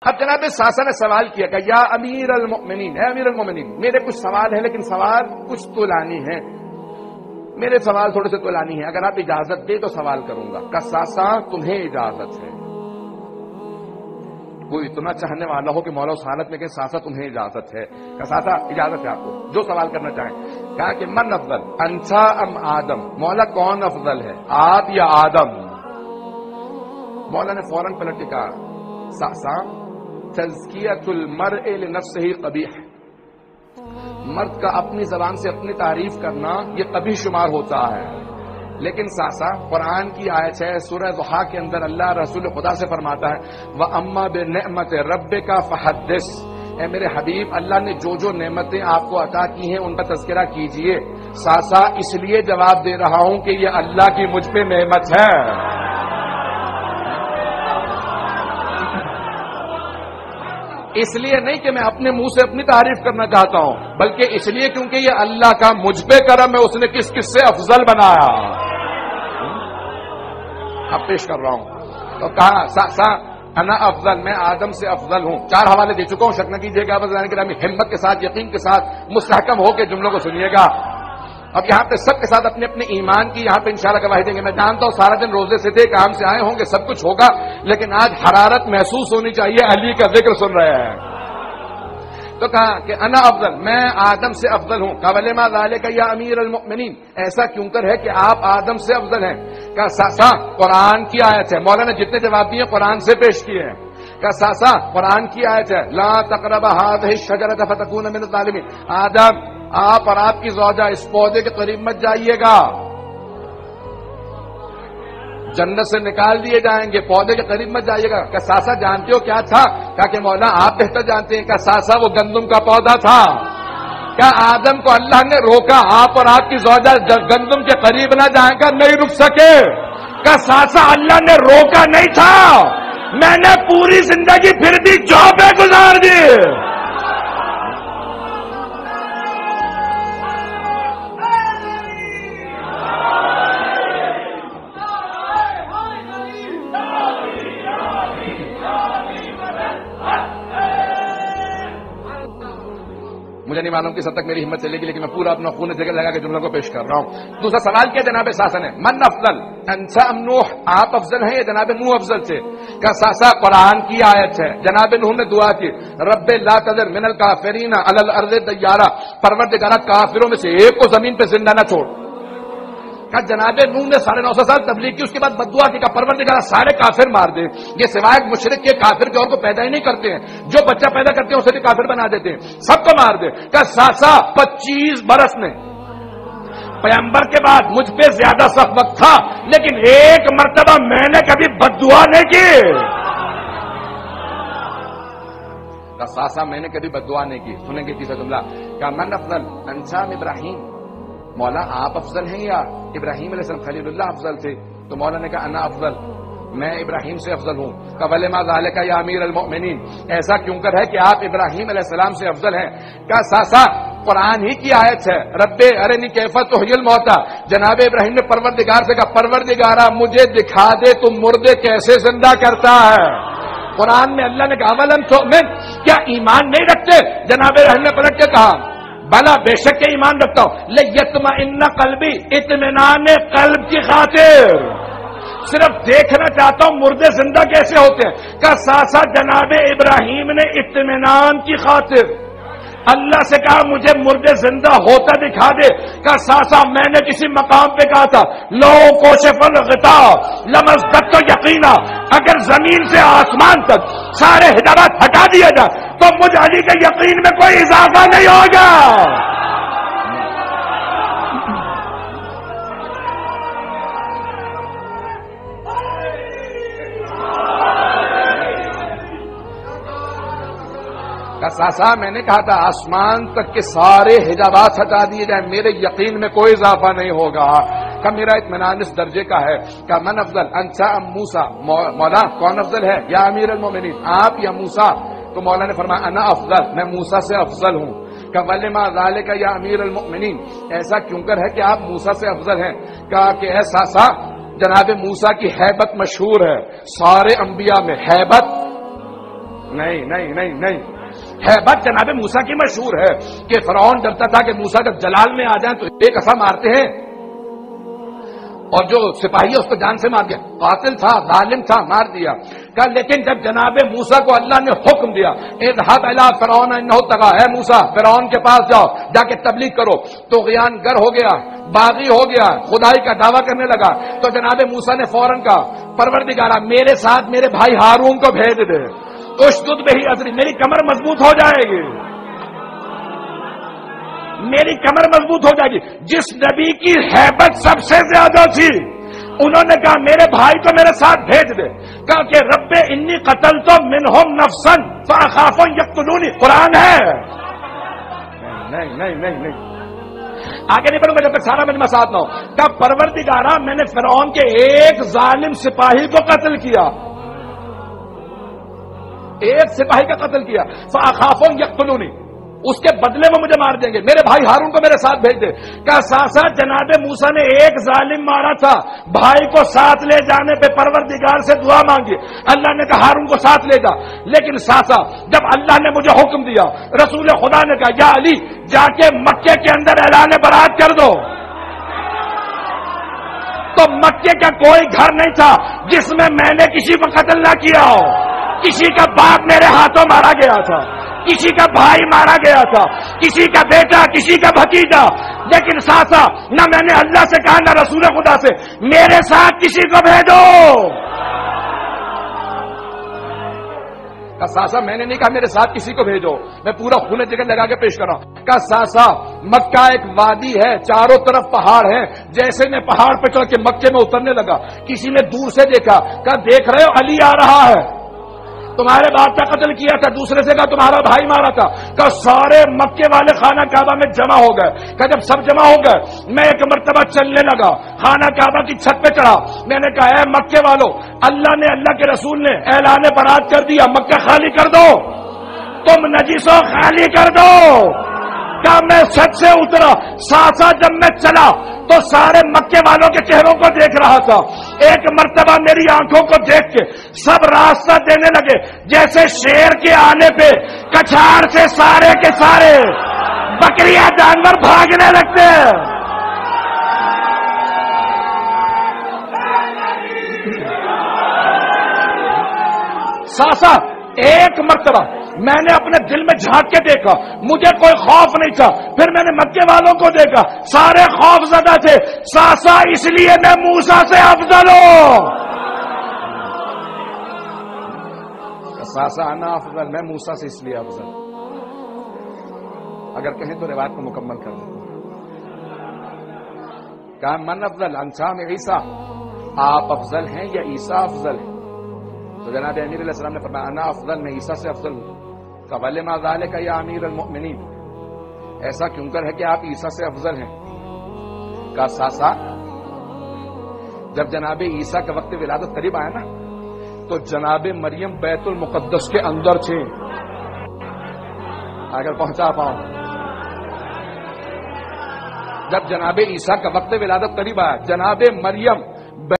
اب جناب ساسا نے سوال کیا کہ یا امیر المؤمنین، اے امیر المؤمنین، میرے کچھ سوال ہے لیکن سوال کچھ طولانی ہے، میرے سوال تھوڑے سے طولانی ہے، اگر آپ اجازت دے تو سوال کروں گا۔ کہ ساسا تمہیں اجازت ہے؟ کوئی اتنا چاہنے والا ہو کہ مولا اس حالت میں کہ ساسا تمہیں اجازت ہے؟ کہ ساسا اجازت ہے آپ کو، جو سوال کرنا چاہیں۔ کہا کہ من افضل انسا ام آدم، مولا کون افضل ہے، آپ یا آدم؟ مولا نے فوراً پلٹ کے کہا ساسا تزکیۃ المرء لنفسہ قبیح، مرد کا اپنی زبان سے اپنی تعریف کرنا یہ قبیح شمار ہوتا ہے، لیکن ساسا قرآن کی آیت ہے سورہ ضحیٰ کے اندر اللہ رسول خدا سے فرماتا ہے وَأَمَّا بِنِعْمَةِ رَبِّكَ فَحَدِّثْ، اے میرے حبیب اللہ نے جو جو نعمتیں آپ کو عطا کی ہیں ان کا تذکرہ کیجئے۔ ساسا اس لیے جواب دے رہا ہوں کہ یہ اللہ کی مجھ پہ نعمت ہے، اس لیے نہیں کہ میں اپنے منہ سے اپنی تعریف کرنا چاہتا ہوں، بلکہ اس لیے کیونکہ یہ اللہ کا مجھ پہ کرم ہے، اس نے کس کس سے افضل بنایا۔ اب پیش کر رہا ہوں تو کہا ساسا انا افضل، میں آدم سے افضل ہوں۔ 4 حوالے دے چکا ہوں، شک نہ کیجیے گا، بس ہمت کے ساتھ یقین کے ساتھ مستحکم ہو کے جملوں کو سنیے گا۔ اب یہاں پہ سب کے ساتھ اپنے اپنے ایمان کی یہاں پہ انشاءاللہ گواہی دیں گے۔ میں جانتا ہوں سارا دن روزے سے تھے، کام سے آئے ہوں گے، سب کچھ ہوگا، لیکن آج حرارت محسوس ہونی چاہیے، علی کا ذکر سن رہے ہیں۔ تو کہا کہ انا افضل، میں آدم سے افضل ہوں۔ کہ ولما ذالک یا امیر المؤمنین، ایسا کیوں کر ہے کہ آپ آدم سے افضل ہیں؟ کہ ساسا قرآن کی آیت ہے، مولانا جتنے جواب دیے قرآن سے پیش کیے ہیں۔ کہ ساسا قرآن کی آیت ہے لا تقربوا هذه الشجرة فتكون من الظالمین، آدم آپ اور آپ کی زوجہ اس پودے کے قریب مت جائیے گا، جنت سے نکال دیے جائیں گے، پودے کے قریب مت جائیے گا۔ کہ ساسا جانتے ہو کیا تھا؟ کہا کہ مولا آپ بہتر جانتے ہیں۔ کہ ساسا وہ گندم کا پودا تھا۔ کیا آدم کو اللہ نے روکا آپ اور آپ کی زوجہ گندم کے قریب نہ جائیں گا؟ نہیں رک سکے۔ کہ ساسا اللہ نے روکا نہیں تھا، میں نے پوری زندگی پھر بھی جابیں گزار دی۔ مجھے نہیں معلوم کس حد تک میری ہمت چلے گی، لیکن میں پورا اپنا خون جگر لگا کے جملوں کو پیش کر رہا ہوں۔ دوسرا سوال کیا جناب ساسا نے؟ من افضل انسا ام نوح، آپ افضل ہیں یا جناب نوح افضل تھے؟ کہ ساسا قرآن کی آیت ہے، جناب نوح نے دعا کی رب لا تذر من الکافرین علی الارض دیارا، پروردگارا کافروں میں سے ایک کو زمین پہ زندہ نہ چھوڑ۔ کہ جناب نوح نے 950 سال تبلیغ کی، اس کے بعد بددعا کی کہ پروردگار سارے کافر مار دے، یہ سوائے مشرک کے کافر کے اور کو پیدا ہی نہیں کرتے ہیں، جو بچہ پیدا کرتے ہیں اسے بھی کافر بنا دیتے ہیں، سب کو مار دے۔ کہ ساسا 25 برس میں پیغمبر کے بعد مجھ پہ زیادہ سخت وقت تھا، لیکن ایک مرتبہ میں نے کبھی بددعا نہیں کی۔ کہ ساسا میں نے کبھی بددعا نہیں کی۔ سنیں گے تیسرا جملہ، کہ من افضل انسان ابراہیم، مولا آپ افضل ہیں یا ابراہیم علیہ السلام خلیل اللہ افضل تھے؟ تو مولا نے کہا انا افضل، میں ابراہیم سے افضل ہوں۔ کہ ولما ذالک یا امیر المؤمنین، ایسا کیوں کر ہے کہ آپ ابراہیم علیہ السلام سے افضل ہیں؟ کہ ساسا قرآن ہی کی آیت ہے رب ارنی کیف تحیی الموتى، جناب ابراہیم نے پروردگار سے کہا پروردگارا مجھے دکھا دے تم مردے کیسے زندہ کرتا ہے۔ قرآن میں اللہ نے کہا اولم تؤمن، کیا ایمان نہیں رکھتے؟ جناب ابراہیم نے پلٹ کے کہا بلا بے شک کے ایمان رکھتا ہوں، لیطمئن قلبی، اطمینان قلب کی خاطر، صرف دیکھنا چاہتا ہوں مردے زندہ کیسے ہوتے ہیں۔ کہ ساسا جناب ابراہیم نے اطمینان کی خاطر اللہ سے کہا مجھے مردے زندہ ہوتا دکھا دے۔ کہ ساسا میں نے کسی مقام پہ کہا تھا لو کوشف الغطاء لمزددت یقینا، اگر زمین سے آسمان تک سارے حجابات ہٹا دیا جائے تو مجھ علی کے یقین میں کوئی اضافہ نہیں ہوگا۔ ساسا میں نے کہا تھا آسمان تک کے سارے حجابات ہٹا دیے جائیں میرے یقین میں کوئی اضافہ نہیں ہوگا۔ کہ میرا اطمینان اس درجے کا ہے۔ کہ من افضل انسا ام موسیٰ، مولا کون افضل ہے؟ یا امیر المومنین، آپ یا موسیٰ؟ تو مولا نے فرمایا انا افضل، میں موسیٰ سے افضل ہوں۔ کہ ولما ذالک یا امیر المؤمنین، ایسا کیوں کر ہے کہ آپ موسیٰ سے افضل ہیں؟ کہا کہ اے ساسا جناب موسیٰ کی ہیبت مشہور ہے، سارے انبیاء میں ہیبت نہیں نہیں نہیں نہیں، ہیبت جناب موسیٰ کی مشہور ہے کہ فرعون ڈرتا تھا کہ موسیٰ جب جلال میں آ جائیں تو ایک ایسا مارتے ہیں، اور جو سپاہی ہے اس کو جان سے مار دیا، قاتل تھا، ظالم تھا، مار دیا۔ کہ لیکن جب جناب موسیٰ کو اللہ نے حکم دیا اذهب الى فرعون انه طغى، اے موسیٰ فرعون کے پاس جاؤ، جا کے تبلیغ کرو، تو طغیان گر ہو گیا، باغی ہو گیا، خدائی کا دعویٰ کرنے لگا، تو جناب موسیٰ نے فوراً کہا پروردگارا میرے ساتھ میرے بھائی ہارون کو بھیج دے، اشدد بہ اذری، میری کمر مضبوط ہو جائے گی، میری کمر مضبوط ہو جائے گی۔ جس نبی کی ہیبت سب سے زیادہ تھی انہوں نے کہا میرے بھائی کو میرے ساتھ بھیج دے، کہا کہ رب انی قتلت منہم نفسا فاخاف ان یقتلونی، قرآن ہے۔ نہیں نہیں نہیں نہیں، آگے نہیں بڑھوں گا جب تک سارا مجمع ساتھ نہ ہو۔ کہا پروردگارا میں نے فرعون کے ایک ظالم سپاہی کو قتل کیا، ایک سپاہی کا قتل کیا، فاخاف ان یقتلونی، اس کے بدلے میں مجھے مار دیں گے، میرے بھائی ہارون کو میرے ساتھ بھیج دے۔ کہا ساسا جناب موسیٰ نے ایک ظالم مارا تھا، بھائی کو ساتھ لے جانے پہ پروردگار سے دعا مانگی، اللہ نے کہا ہارون کو ساتھ لے جا، لیکن ساسا جب اللہ نے مجھے حکم دیا، رسول خدا نے کہا یا علی جا کے مکے کے اندر اعلان برات کر دو، تو مکے کا کوئی گھر نہیں تھا جس میں میں نے کسی کو قتل نہ کیا ہو، کسی کا باپ میرے ہاتھوں مارا گیا تھا، کسی کا بھائی مارا گیا تھا، کسی کا بیٹا، کسی کا بھتیجا، لیکن ساسا نہ میں نے اللہ سے کہا نہ رسول خدا سے میرے ساتھ کسی کو بھیجو۔ کہا ساسا میں نے نہیں کہا میرے ساتھ کسی کو بھیجو، میں پورا خون جگر لگا کے پیش کر رہا ہوں۔ کہا ساسا مکہ ایک وادی ہے، چاروں طرف پہاڑ ہیں، جیسے میں پہاڑ پہ چڑھ کے مکے میں اترنے لگا کسی نے دور سے دیکھا، کہا دیکھ رہے ہو علی آ رہا ہے، تمہارے باپ کا قتل کیا تھا، دوسرے سے کہا تمہارا بھائی مارا تھا، کہا سارے مکے والے خانہ کعبہ میں جمع ہو گئے، کہا جب سب جمع ہو گئے میں ایک مرتبہ چلنے لگا، خانہ کعبہ کی چھت پہ چڑھا، میں نے کہا اے مکے والو اللہ نے، اللہ کے رسول نے اعلان برات کر دیا، مکہ خالی کر دو، تم نجیسوں خالی کر دو۔ کہا میں چھت سے اترا، ساسا جب میں چلا تو سارے مکے والوں کے چہروں کو دیکھ رہا تھا، ایک مرتبہ میری آنکھوں کو دیکھ کے سب راستہ دینے لگے، جیسے شیر کے آنے پہ کچھاڑ سے سارے کے سارے بکریاں جانور بھاگنے لگتے ہیں۔ ساسا ایک مرتبہ میں نے اپنے دل میں جھانک کے دیکھا، مجھے کوئی خوف نہیں تھا، پھر میں نے مکے والوں کو دیکھا سارے خوف زدہ تھے، ساسا اس لیے میں موسیٰ سے افضل ہوں، ساسا انا افضل، میں موسیٰ سے اس لیے افضل، اگر کہیں تو روایت کو مکمل کر دیں۔ کہا من افضل انسا میں عیسیٰ، آپ افضل ہیں یا عیسیٰ افضل ہے؟ تو جناب امیر علیہ السلام نے فرمایا انا افضل، میں عیسیٰ سے افضل ہوں۔ کہا وَلِمَا ذَلِكَ یا امیر المؤمنین، ایسا کیوں کر ہے کہ آپ عیسیٰ سے افضل ہیں؟ کہا ساسا جب جناب عیسیٰ کا وقت ولادت قریب آیا نا تو جناب مریم بیت المقدس کے اندر تھے، اگر پہنچا پاؤں، جب جناب عیسیٰ کا وقت ولادت قریب آیا جناب مریم